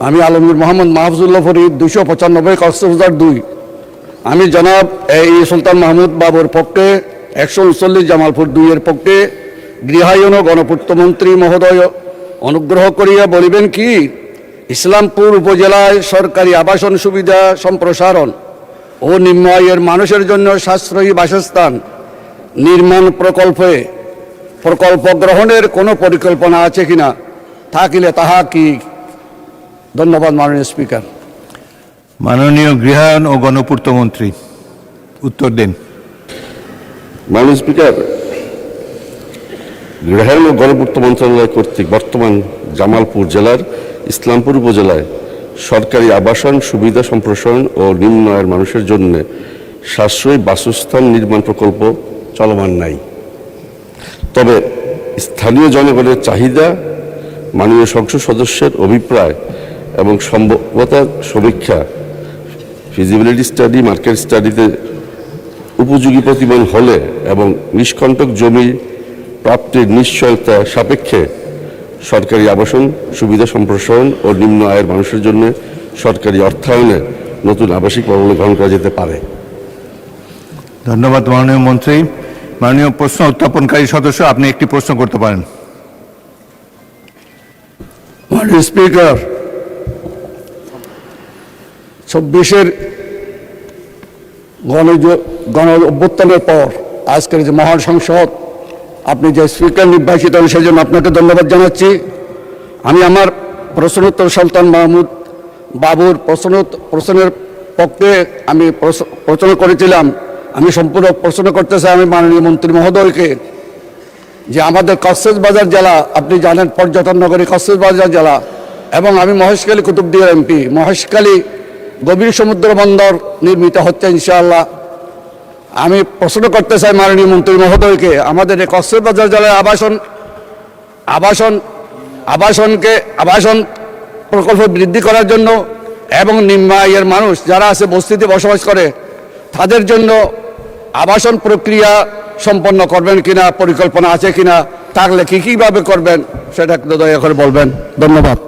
আমি আলমগীর মোহাম্মদ মাহফুজুল্লাহ ফরিদ 295 কক্সবাজার 2। আমি জনাব এই সুলতান মাহমুদ বাবুর পক্ষে 139 জামালপুর 2 এর পক্ষে গৃহায়ন ও গণপূর্তমন্ত্রী মহোদয় অনুগ্রহ করিয়া বলিবেন কি, ইসলামপুর উপজেলায় সরকারি আবাসন সুবিধা সম্প্রসারণ ও নিম্ন আয়ের মানুষের জন্য সাশ্রয়ী বাসস্থান নির্মাণ প্রকল্প গ্রহণের কোনো পরিকল্পনা আছে কিনা, থাকিলে তাহা কি? ধন্যবাদ মাননীয় স্পিকার। মাননীয় গৃহায়ন ও গণপূর্তমন্ত্রী উত্তর দিন। মাননীয় স্পিকার, গৃহায়ন ও গণপূর্ত মন্ত্রণালয় কর্তৃক বর্তমান জামালপুর জেলার ইসলামপুর উপজেলায় সরকারি আবাসন সুবিধা সম্প্রসারণ ও নিম্ন আয়ের মানুষের জন্য সাশ্রয়ী বাসস্থান নির্মাণ প্রকল্প চলমান নাই। তবে স্থানীয় জনগণের চাহিদা, মাননীয় সংসদ সদস্যের অভিপ্রায় এবং সম্ভাব্যতার সমীক্ষা, ফিজিবিলিটি স্টাডি, মার্কেট স্টাডিতে উপযোগী প্রতিমান হলে এবং নিষ্কণ্টক জমি প্রাপ্তির নিশ্চয়তা সাপেক্ষে সরকারি আবাসন সুবিধা সম্প্রসারণ ও নিম্ন আয়ের মানুষের জন্য সরকারি অর্থায়নে নতুন আবাসিক প্রকল্প গ্রহণ করা যেতে পারে। ধন্যবাদ মাননীয় মন্ত্রী। মাননীয় প্রশ্ন উত্থাপনকারী সদস্য, আপনি একটি প্রশ্ন করতে পারেন। মাননীয় স্পিকার, 24-এর গণ অভ্যুত্থানের পর আজকের যে মহান সংসদ, আপনি যে স্পিকার নির্বাচিত হন সেজন্য আপনাকে ধন্যবাদ জানাচ্ছি। আমি আমার প্রশ্নোত্তর সুলতান মাহমুদ বাবুর প্রশ্নের পক্ষে আমি প্রশ্ন করেছিলাম। আমি সম্পূর্ণ প্রশ্ন করতে চাই আমি মাননীয় মন্ত্রী মহোদয়কে, যে আমাদের কক্সবাজার জেলা, আপনি জানেন পর্যটন নগরী কক্সবাজার জেলা, এবং আমি মহেশখালী কুতুবদিয়ার এমপি। মহেশখালী গভীর সমুদ্র বন্দর নির্মিত হচ্ছে ইনশাআল্লাহ। আমি প্রশ্ন করতে চাই মাননীয় মন্ত্রী মহোদয়কে, আমাদের এই কক্সবাজার জেলায় আবাসন প্রকল্প বৃদ্ধি করার জন্য এবং নিম্ন আয়ের মানুষ যারা আছে বস্তিতে বসবাস করে তাদের জন্য আবাসন প্রক্রিয়া সম্পন্ন করবেন কিনা, পরিকল্পনা আছে কিনা, থাকলে কীভাবে করবেন সেটা একটু দয়া করে বলবেন। ধন্যবাদ।